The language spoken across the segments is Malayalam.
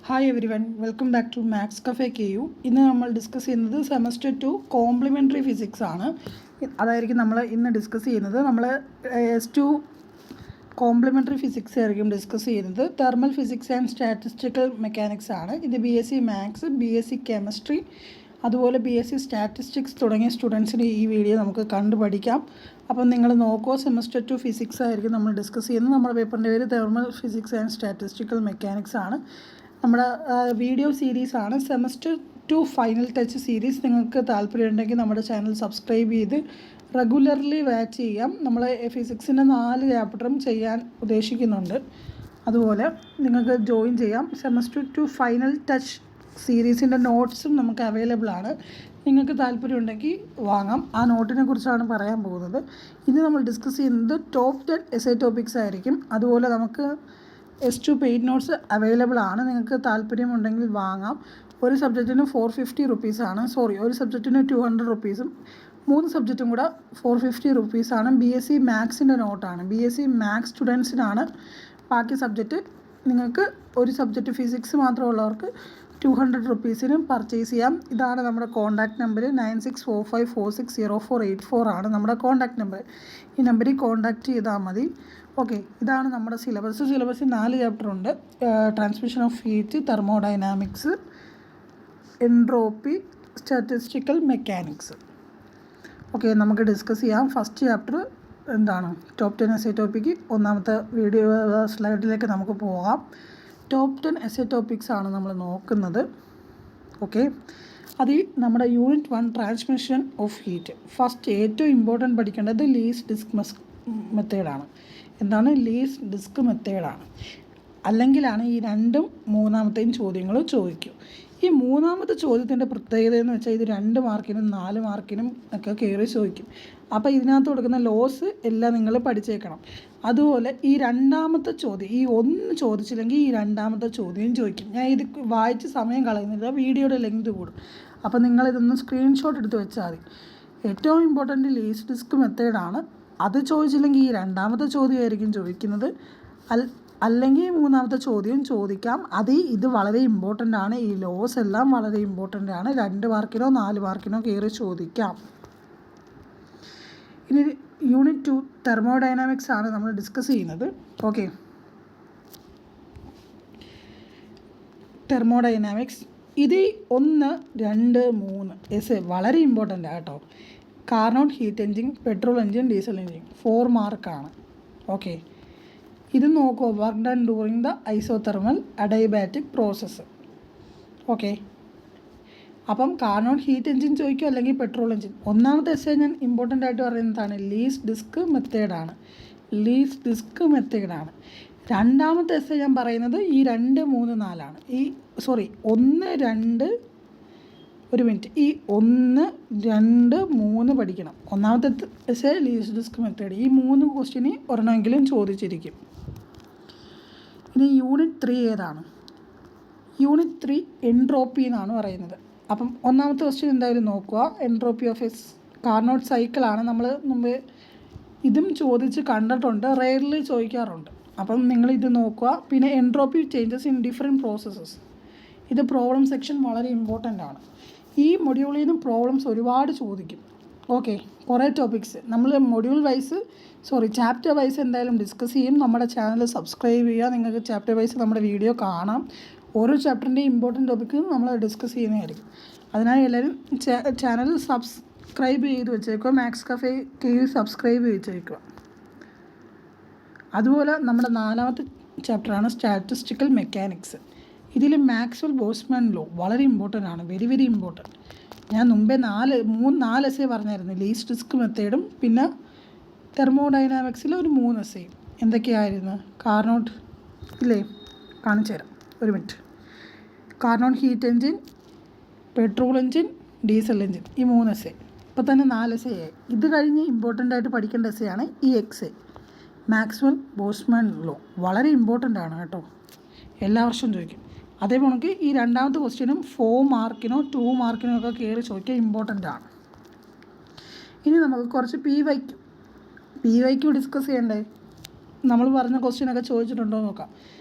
Hi everyone, welcome back to maths cafe KU. ഇന്ന് നമ്മൾ ഡിസ്കസ് ചെയ്യുന്നത് സെമസ്റ്റർ 2 കോംപ്ലിമെൻ്ററി ഫിസിക്സ് ആണ്. അതായിരിക്കും നമ്മൾ ഇന്ന് ഡിസ്കസ് ചെയ്യുന്നത്. നമ്മൾ S2 കോംപ്ലിമെൻ്ററി ഫിസിക്സ് ആയിരിക്കും ഡിസ്കസ് ചെയ്യുന്നത്. Thermal physics and statistical mechanics ആണ്. ഇത് BSc മാത്സ്, BSc കെമിസ്ട്രി, അതുപോലെ BSc സ്റ്റാറ്റിസ്റ്റിക്സ് തുടങ്ങിയ സ്റ്റുഡൻസിന് ഈ വീഡിയോ നമുക്ക് കണ്ടു പഠിക്കാം. അപ്പം നിങ്ങൾ നോക്കോ, സെമസ്റ്റർ 2 ഫിസിക്സ് ആയിരിക്കും നമ്മൾ ഡിസ്കസ് ചെയ്യുന്നത്. നമ്മുടെ പേപ്പറിൻ്റെ പേര് thermal physics and statistical mechanics ആണ്. നമ്മുടെ വീഡിയോ സീരീസാണ് സെമസ്റ്റർ 2 ഫൈനൽ ടച്ച് സീരീസ്. നിങ്ങൾക്ക് താല്പര്യമുണ്ടെങ്കിൽ നമ്മുടെ ചാനൽ സബ്സ്ക്രൈബ് ചെയ്ത് റെഗുലർലി വാച്ച് ചെയ്യാം. നമ്മൾ ഫിസിക്സിൻ്റെ 4 ചാപ്റ്ററും ചെയ്യാൻ ഉദ്ദേശിക്കുന്നുണ്ട്. അതുപോലെ നിങ്ങൾക്ക് ജോയിൻ ചെയ്യാം. സെമസ്റ്റർ 2 ഫൈനൽ ടച്ച് സീരീസിൻ്റെ നോട്ട്സും നമുക്ക് അവൈലബിൾ ആണ്. നിങ്ങൾക്ക് താല്പര്യമുണ്ടെങ്കിൽ വാങ്ങാം. ആ നോട്ടിനെ കുറിച്ചാണ് പറയാൻ പോകുന്നത്. ഇന്ന് നമ്മൾ ഡിസ്കസ് ചെയ്യുന്നത് ടോപ്പ് 10 എസ്സേ ടോപ്പിക്സ് ആയിരിക്കും. അതുപോലെ നമുക്ക് S2 പെയ്ഡ് നോട്ട്സ് അവൈലബിൾ ആണ്. നിങ്ങൾക്ക് താല്പര്യമുണ്ടെങ്കിൽ വാങ്ങാം. ഒരു സബ്ജക്റ്റിന് 450 റുപ്പീസാണ്. ഒരു സബ്ജക്റ്റിന് 200 റുപ്പീസും 3 സബ്ജക്റ്റും കൂടെ 450 റുപ്പീസാണ്. BSc മാത്സിൻ്റെ നോട്ടാണ്. BSc മാത്സ് സ്റ്റുഡൻസിനാണ്. ബാക്കി സബ്ജക്റ്റ് നിങ്ങൾക്ക് ഒരു സബ്ജക്റ്റ് ഫിസിക്സ് മാത്രമുള്ളവർക്ക് 200 റുപ്പീസിന് പർച്ചേസ് ചെയ്യാം. ഇതാണ് നമ്മുടെ കോൺടാക്റ്റ് നമ്പർ. 9645460484 ആണ് നമ്മുടെ കോൺടാക്റ്റ് നമ്പർ. ഈ നമ്പറിൽ കോൺടാക്റ്റ് ചെയ്താൽ മതി. ഓക്കെ, ഇതാണ് നമ്മുടെ സിലബസ്. 4 ചാപ്റ്റർ ഉണ്ട്. Transmission of heat, thermodynamics, entropy, statistical mechanics. Okay, നമുക്ക് ഡിസ്കസ് ചെയ്യാം. ഫസ്റ്റ് ചാപ്റ്റർ എന്താണ്? Top 10 essay topic. ഒന്നാമത്തെ വീഡിയോ സ്ലൈഡിലേക്ക് നമുക്ക് പോകാം. ടോപ്പ് 10 എസ്സേ ടോപ്പിക്സ് ആണ് നമ്മൾ നോക്കുന്നത്. ഓക്കെ, അതിൽ നമ്മുടെ unit 1 transmission of heat. First ഏറ്റവും ഇമ്പോർട്ടൻറ്റ് പഠിക്കേണ്ടത് ലീസ്റ്റ് ഡിസ്ക് മെത്തേഡാണ്. എന്താണ് ലീസ്റ്റ് ഡിസ്ക് മെത്തേഡാണ്? അല്ലെങ്കിലാണ് ഈ 2ഉം 3-ാമത്തെയും ചോദ്യങ്ങൾ ചോദിക്കും. ഈ 3-ാമത്തെ ചോദ്യത്തിൻ്റെ പ്രത്യേകത എന്ന് വെച്ചാൽ ഇത് 2 മാർക്കിനും 4 മാർക്കിനും ഒക്കെ കയറി ചോദിക്കും. അപ്പോൾ ഇതിനകത്ത് കൊടുക്കുന്ന ലോസ് എല്ലാം നിങ്ങൾ പഠിച്ചേക്കണം. അതുപോലെ ഈ 2-ാമത്തെ ചോദ്യം, ഈ 1 ചോദിച്ചില്ലെങ്കിൽ ഈ 2-ാമത്തെ ചോദ്യം ചോദിക്കും. ഞാൻ ഇത് വായിച്ച് സമയം കളയുന്നില്ല, വീഡിയോയുടെ ലെങ്ത് കൂടും. അപ്പോൾ നിങ്ങളിതൊന്ന് സ്ക്രീൻഷോട്ട് എടുത്ത് വെച്ചാൽ മതി. ഏറ്റവും ഇമ്പോർട്ടൻ്റ് ലീസ്റ്റ് ഡിസ്ക് മെത്തേഡാണ്. അത് ചോദിച്ചില്ലെങ്കിൽ ഈ 2-ാമത്തെ ചോദ്യമായിരിക്കും ചോദിക്കുന്നത്. അല്ലെങ്കിൽ 3-ാമത്തെ ചോദ്യം ചോദിക്കാം. ഇത് വളരെ ഇമ്പോർട്ടൻ്റ് ആണ്. ഈ ലോസ് എല്ലാം വളരെ ഇമ്പോർട്ടൻ്റ് ആണ്. 2 മാർക്കിനോ 4 മാർക്കിനോ കയറി ചോദിക്കാം. ഇനി യൂണിറ്റ് 2 തെർമോഡൈനാമിക്സ് ആണ് നമ്മൾ ഡിസ്കസ് ചെയ്യുന്നത്. ഓക്കെ, തെർമോഡൈനാമിക്സ് ഇത് 1, 2, 3 എസ് വളരെ ഇമ്പോർട്ടൻ്റ് ആണ് കേട്ടോ. Carnot heat engine, petrol engine, diesel engine 4 മാർക്കാണ്. ഓക്കെ, ഇത് നോക്കൂ. Work done during the isothermal adiabatic process. Okay, അപ്പം കാർനോട്ട് ഹീറ്റ് എൻജിൻ ചോദിക്കും, അല്ലെങ്കിൽ പെട്രോൾ എൻജിൻ. 1-ാമത്തെ എസ്സേ ഞാൻ ഇമ്പോർട്ടൻ്റ് ആയിട്ട് പറയുന്നതാണ് ലീസ്റ്റ് ഡിസ്ക് മെത്തേഡാണ്. 2-ാമത്തെ എസ്സേ ഞാൻ പറയുന്നത് ഈ 2, 3, 4 ആണ്. 1, 2 ഒരു മിനിറ്റ്, ഈ 1, 2, 3 പഠിക്കണം. 1-ാമത്തെ എസ്സേ ലീസ്റ്റ് ഡിസ്ക് മെത്തേഡ്. ഈ 3 ക്വസ്റ്റ്യന് ഒരെണ്ണമെങ്കിലും ചോദിച്ചിരിക്കും. ഇനി യൂണിറ്റ് 3 ഏതാണ്? യൂണിറ്റ് 3 എൻട്രോപ്പി എന്നാണ് പറയുന്നത്. അപ്പം 1-ാമത്തെ ക്വസ്റ്റ്യൻ എന്തായാലും നോക്കുക. എൻട്രോപ്പി ഓഫ് എസ് കാർനോട്ട് സൈക്കിളാണ്. നമ്മൾ മുമ്പ് ഇതും ചോദിച്ച് കണ്ടിട്ടുണ്ട്, റെയർലി ചോദിക്കാറുണ്ട്. അപ്പം നിങ്ങളിത് നോക്കുക. പിന്നെ entropy changes in different processes. ഇത് പ്രോബ്ലം സെക്ഷൻ വളരെ ഇമ്പോർട്ടൻ്റ് ആണ്. ഈ മൊഡ്യൂളിൽ നിന്നും പ്രോബ്ലംസ് ഒരുപാട് ചോദിക്കും. ഓക്കെ, കുറേ ടോപ്പിക്സ് നമ്മൾ ചാപ്റ്റർ വൈസ് എന്തായാലും ഡിസ്കസ് ചെയ്യും. നമ്മുടെ ചാനൽ സബ്സ്ക്രൈബ് ചെയ്യുക. നിങ്ങൾക്ക് ചാപ്റ്റർ വൈസ് നമ്മുടെ വീഡിയോ കാണാം. ഓരോ ചാപ്റ്ററിൻ്റെയും ഇമ്പോർട്ടൻറ്റ് ടോപ്പിക്ക് നമ്മൾ ഡിസ്കസ് ചെയ്യുന്നതായിരിക്കും. അതിനായി എല്ലാവരും ചാനൽ സബ്സ്ക്രൈബ് ചെയ്ത് വെച്ചേക്കുക. മാത്സ് കഫേ KU സബ്സ്ക്രൈബ് ചെയ്ത് വെച്ചേക്കുക. അതുപോലെ നമ്മുടെ 4-ാമത്തെ ചാപ്റ്ററാണ് സ്റ്റാറ്റിസ്റ്റിക്കൽ മെക്കാനിക്സ്. ഇതിൽ മാക്സ്വെൽ ബോൾട്ട്സ്മാൻ ലോ വളരെ ഇമ്പോർട്ടൻ്റ് ആണ്. Very very important. ഞാൻ മുമ്പേ 4 എസ്സേ പറഞ്ഞായിരുന്നു. ലീസ്റ്റ് ഡിസ്ക് മെത്തേഡും പിന്നെ തെർമോഡൈനാമിക്സിൽ ഒരു 3 എസ്സേയും. എന്തൊക്കെയായിരുന്നു? കാർനോട്ട് ഇല്ലേ, കാണിച്ചു തരാം, ഒരു minute. Carnot heat engine, petrol engine, diesel engine, ഈ 3 എസ്സേ. ഇപ്പോൾ തന്നെ 4 എസ്സേ ആയി. ഇത് കഴിഞ്ഞ് ഇമ്പോർട്ടൻ്റ് ആയിട്ട് പഠിക്കേണ്ട എസ്സേയാണ് ഈ എക്സേ, മാക്സ്വെൽ ബോൾട്ട്സ്മാൻ ലോ. വളരെ ഇമ്പോർട്ടൻ്റ് ആണ് കേട്ടോ, എല്ലാ വർഷവും ചോദിക്കും. അതേപോലെ ഈ 2-ാമത്തെ ക്വസ്റ്റ്യനും 4 മാർക്കിനോ 2 മാർക്കിനോ ഒക്കെ കയറി ചോദിക്കാൻ ഇമ്പോർട്ടൻ്റ് ആണ്. ഇനി നമുക്ക് കുറച്ച് PYQ ഡിസ്കസ് ചെയ്യണ്ടേ? നമ്മൾ പറഞ്ഞ ക്വസ്റ്റ്യനൊക്കെ ചോദിച്ചിട്ടുണ്ടോ നോക്കാം.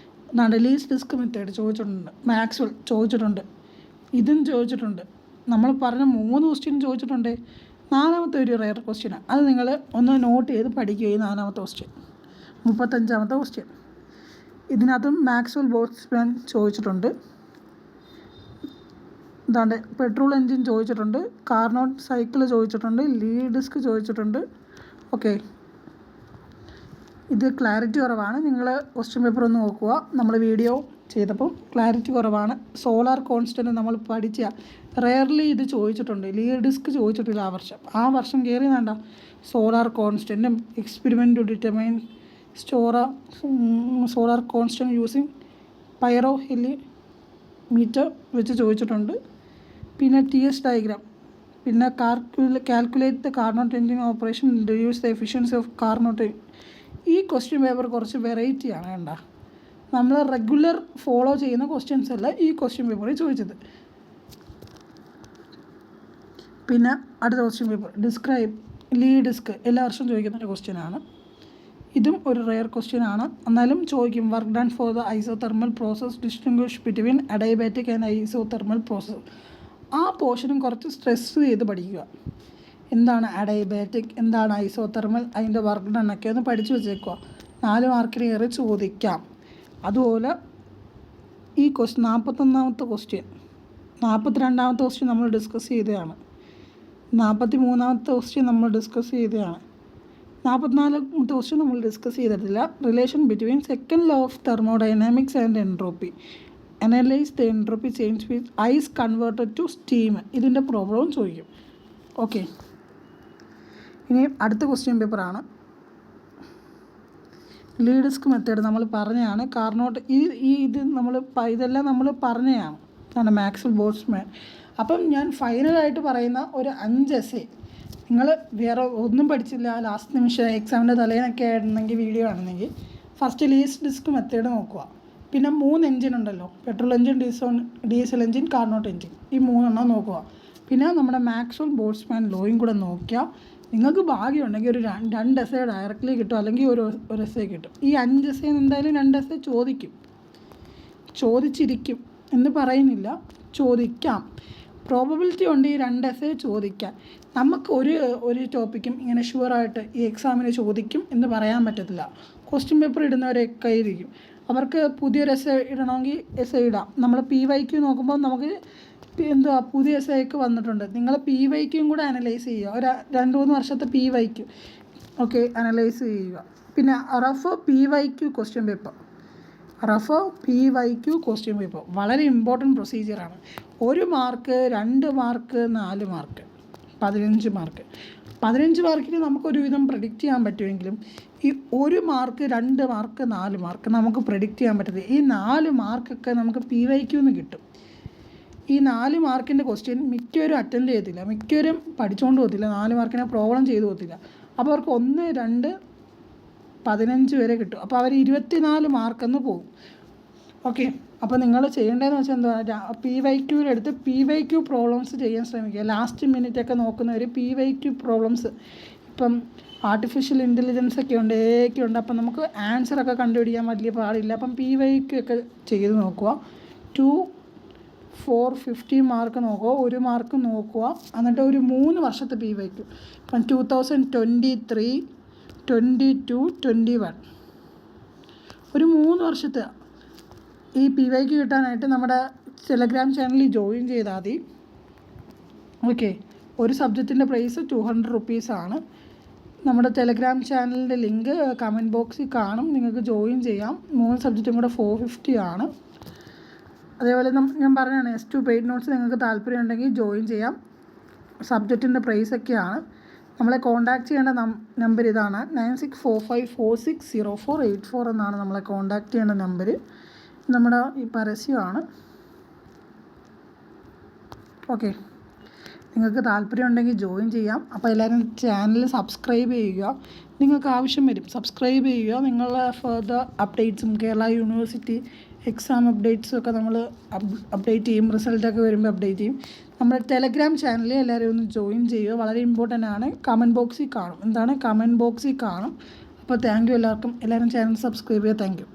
അതാണ്ട് ലീസ്റ്റ് ഡിസ്ക് മെത്തേഡ് ചോദിച്ചിട്ടുണ്ട്, മാക്സ്വെൽ ചോദിച്ചിട്ടുണ്ട്, ഇതും ചോദിച്ചിട്ടുണ്ട്. നമ്മൾ പറഞ്ഞ 3 ക്വസ്റ്റ്യൻ ചോദിച്ചിട്ടുണ്ട്. 4ാമത്തെ ഒരു റെയർ ക്വസ്റ്റ്യനാണ്. അത് നിങ്ങൾ ഒന്ന് നോട്ട് ചെയ്ത് പഠിക്കുക. ഈ 4ാമത്തെ ക്വസ്റ്റ്യൻ 35ാമത്തെ ക്വസ്റ്റ്യൻ. ഇതിനകത്തും മാക്സ്വെൽ ബോൾട്സ്മാൻ ചോദിച്ചിട്ടുണ്ട്. ഇതാണ്ട് പെട്രോൾ എൻജിൻ ചോദിച്ചിട്ടുണ്ട്, കാർനോട്ട് സൈക്കിൾ ചോദിച്ചിട്ടുണ്ട്, ലീഡ് ഡിസ്ക് ചോദിച്ചിട്ടുണ്ട്. ഓക്കെ, ഇത് ക്ലാരിറ്റി കുറവാണ്. നിങ്ങൾ ക്വസ്റ്റ്യൻ പേപ്പർ ഒന്ന് നോക്കുക. നമ്മൾ വീഡിയോ ചെയ്തപ്പോൾ ക്ലാരിറ്റി കുറവാണ്. സോളാർ കോൺസ്റ്റൻറ്റ് നമ്മൾ പഠിച്ച റെയർലി ഇത് ചോദിച്ചിട്ടുണ്ട്. ലീഡ് ഡിസ്ക് ചോദിച്ചിട്ടില്ല ആ വർഷം കയറി വേണ്ട. സോളാർ കോൺസ്റ്റൻറ്റും experiment to determine solar constant using pyroheliometer വെച്ച് ചോദിച്ചിട്ടുണ്ട്. പിന്നെ TS ഡയഗ്രാം, പിന്നെ calculate the Carnot engine operation, reduce the efficiency of Carnot. ഈ ക്വസ്റ്റ്യൻ പേപ്പർ കുറച്ച് വെറൈറ്റിയാണ്. വേണ്ട, നമ്മൾ റെഗുലർ ഫോളോ ചെയ്യുന്ന ക്വസ്റ്റ്യൻസ് അല്ല ഈ ക്വസ്റ്റ്യൻ പേപ്പറിൽ ചോദിച്ചത്. പിന്നെ അടുത്ത question paper describe Lee's disc, എല്ലാ വർഷവും ചോദിക്കുന്ന ഒരു ക്വസ്റ്റ്യനാണ്. ഇതും ഒരു റെയർ ക്വസ്റ്റ്യൻ ആണ്, എന്നാലും ചോദിക്കും. Work done for the isothermal process, distinguish between adiabatic and isothermal process. ആ പോർഷനും കുറച്ച് സ്ട്രെസ് ചെയ്ത് പഠിക്കുക. എന്താണ് അഡൈബാറ്റിക്, എന്താണ് ഐസോതെർമൽ, അതിൻ്റെ വർക്ക് ഡൺ ഒക്കെ ഒന്ന് പഠിച്ചു വെച്ചേക്കുക. 4 മാർക്കിന് കയറി ചോദിക്കാം. അതുപോലെ ഈ 41ാമത്തെ ക്വസ്റ്റ്യൻ, 42ാമത്തെ ക്വസ്റ്റ്യൻ നമ്മൾ ഡിസ്കസ് ചെയ്തതാണ്, 43ാമത്തെ ക്വസ്റ്റ്യൻ നമ്മൾ ഡിസ്കസ് ചെയ്തതാണ്, 44ാമത്തെ ക്വസ്റ്റ്യൻ നമ്മൾ ഡിസ്കസ് ചെയ്തിട്ടില്ല. Relation between second law of thermodynamics and entropy, analyse the entropy change with ice converted to steam. ഇതിൻ്റെ പ്രോബ്ലവും ചോദിക്കും. ഓക്കെ, ഇനി അടുത്ത ക്വസ്റ്റ്യൻ പേപ്പറാണ് ലീഡ് ഡിസ്ക് മെത്തേഡ്. നമ്മൾ പറഞ്ഞതാണ് കാർനോട്ട് ഇത് നമ്മൾ ഇതെല്ലാം നമ്മൾ പറഞ്ഞതാണ് മാക്സ്വെൽ ബോൾട്സ്മാൻ. അപ്പം ഞാൻ ഫൈനലായിട്ട് പറയുന്ന ഒരു 5 essay, നിങ്ങൾ വേറെ ഒന്നും പഠിച്ചില്ല, ലാസ്റ്റ് നിമിഷം എക്സാമിൻ്റെ തലേന്നൊക്കെ ആയിരുന്നെങ്കിൽ വീഡിയോ ആണെന്നെങ്കിൽ ഫസ്റ്റ് ലീസ്റ്റ് ഡിസ്ക് മെത്തേഡ് നോക്കുക. പിന്നെ 3 എൻജിൻ ഉണ്ടല്ലോ, petrol engine, diesel engine, Carnot engine, ഈ 3 എണ്ണം നോക്കുക. പിന്നെ നമ്മുടെ മാക്സ്വെൽ ബോൾട്സ്മാൻ ലോയും കൂടെ നോക്കിയാൽ നിങ്ങൾക്ക് ഭാഗ്യമുണ്ടെങ്കിൽ ഒരു 2 essay ഡയറക്റ്റ്ലി കിട്ടും, അല്ലെങ്കിൽ ഒരു essay കിട്ടും. ഈ 5 essay എന്തായാലും 2 essay ചോദിച്ചിരിക്കും എന്ന് പറയുന്നില്ല, ചോദിക്കാം. പ്രോബബിലിറ്റി ഉണ്ട് ഈ 2 essay ചോദിക്കാൻ. നമുക്ക് ഒരു ടോപ്പിക്കും ഇങ്ങനെ ഷുവറായിട്ട് ഈ എക്സാമിന് ചോദിക്കും എന്ന് പറയാൻ പറ്റത്തില്ല. ക്വസ്റ്റ്യൻ പേപ്പർ ഇടുന്നവരൊക്കെ ഇരിക്കും, അവർക്ക് പുതിയൊരു essay ഇടണമെങ്കിൽ essay ഇടാം. നമ്മൾ PYQ നോക്കുമ്പോൾ നമുക്ക് പുതിയ essay ഒക്കെ വന്നിട്ടുണ്ട്. നിങ്ങൾ PYQ കൂടെ അനലൈസ് ചെയ്യുക, ഒരു 2-3 വർഷത്തെ PYQ ഓക്കെ അനലൈസ് ചെയ്യുക. പിന്നെ PYQ question paper, PYQ question paper വളരെ ഇമ്പോർട്ടൻറ്റ് പ്രൊസീജിയറാണ്. 1 മാർക്ക്, 2 മാർക്ക്, 4 മാർക്ക്, 15 മാർക്ക്. 15 മാർക്കിന് നമുക്കൊരുവിധം പ്രെഡിക്റ്റ് ചെയ്യാൻ പറ്റുമെങ്കിലും ഈ 1 മാർക്ക്, 2 മാർക്ക്, 4 മാർക്ക് നമുക്ക് പ്രെഡിക്റ്റ് ചെയ്യാൻ പറ്റത്തില്ല. ഈ 4 മാർക്കൊക്കെ നമുക്ക് PYQ കിട്ടും. ഈ 4 മാർക്കിൻ്റെ ക്വസ്റ്റ്യൻ മിക്കവരും അറ്റൻഡ് ചെയ്യത്തില്ല, മിക്കവരും പഠിച്ചുകൊണ്ട് പോകത്തില്ല, 4 മാർക്കിനെ പ്രോബ്ലം ചെയ്തു പോകത്തില്ല. അപ്പോൾ അവർക്ക് 1, 2, 15 വരെ കിട്ടും. അപ്പോൾ അവർ 24 മാർക്കെന്ന് പോകും. ഓക്കെ, അപ്പോൾ നിങ്ങൾ ചെയ്യേണ്ടതെന്ന് വെച്ചാൽ എന്താ, PYQവിലെടുത്ത് PYQ പ്രോബ്ലംസ് ചെയ്യാൻ ശ്രമിക്കുക. ലാസ്റ്റ് മിനിറ്റൊക്കെ നോക്കുന്നവർ PYQ പ്രോബ്ലംസ്, ഇപ്പം ആർട്ടിഫിഷ്യൽ ഇൻ്റലിജൻസ് ഒക്കെ ഉണ്ട്, ഒക്കെ ഉണ്ട്. അപ്പം നമുക്ക് ആൻസറൊക്കെ കണ്ടുപിടിക്കാൻ വലിയ പാടില്ല. അപ്പം PYQ ഒക്കെ ചെയ്ത് നോക്കുക. 2, 4, 50 മാർക്ക് നോക്കുക, 1 മാർക്ക് നോക്കുക. എന്നിട്ട് ഒരു 3 വർഷത്തെ PYQ, ഇപ്പം 2023, 22, 21, ഒരു 3 വർഷത്തെ ഈ PYQ കിട്ടാനായിട്ട് നമ്മുടെ ടെലഗ്രാം ചാനലിൽ ജോയിൻ ചെയ്താൽ മതി. ഓക്കെ, ഒരു സബ്ജക്റ്റിൻ്റെ പ്രൈസ് 200 റുപ്പീസാണ്. നമ്മുടെ ടെലഗ്രാം ചാനലിൻ്റെ ലിങ്ക് കമൻറ്റ് ബോക്സിൽ കാണും, നിങ്ങൾക്ക് ജോയിൻ ചെയ്യാം. 3 സബ്ജക്റ്റും കൂടെ 450 ആണ്. അതേപോലെ ഞാൻ പറഞ്ഞതാണ് S2 പെയ്ഡ് നോട്ട്സ് നിങ്ങൾക്ക് താല്പര്യം ഉണ്ടെങ്കിൽ ജോയിൻ ചെയ്യാം. സബ്ജക്റ്റിൻ്റെ പ്രൈസൊക്കെയാണ്. നമ്മളെ കോൺടാക്റ്റ് ചെയ്യേണ്ട നമ്പർ ഇതാണ്, 9645460484 എന്നാണ് നമ്മളെ കോൺടാക്റ്റ് ചെയ്യേണ്ട നമ്പർ. നമ്മുടെ ഈ പരസ്യമാണ്. ഓക്കെ, നിങ്ങൾക്ക് താല്പര്യം ഉണ്ടെങ്കിൽ ജോയിൻ ചെയ്യാം. അപ്പോൾ എല്ലാവരും ചാനൽ സബ്സ്ക്രൈബ് ചെയ്യുക, നിങ്ങൾക്ക് ആവശ്യം വരും, സബ്സ്ക്രൈബ് ചെയ്യുക. നിങ്ങളുടെ ഫർദർ അപ്ഡേറ്റ്സും കേരള യൂണിവേഴ്സിറ്റി എക്സാം അപ്ഡേറ്റ്സും ഒക്കെ നമ്മൾ അപ്ഡേറ്റ് ചെയ്യും, റിസൾട്ടൊക്കെ വരുമ്പോൾ അപ്ഡേറ്റ് ചെയ്യും. നമ്മുടെ ടെലഗ്രാം ചാനലിൽ എല്ലാവരും ഒന്ന് ജോയിൻ ചെയ്യുക, വളരെ ഇമ്പോർട്ടൻ്റ് ആണ്. കമൻറ്റ് ബോക്സിൽ കാണും, കമൻറ്റ് ബോക്സിൽ കാണും. അപ്പോൾ താങ്ക് യു എല്ലാവർക്കും. എല്ലാവരും ചാനൽ സബ്സ്ക്രൈബ് ചെയ്യുക. Thank you.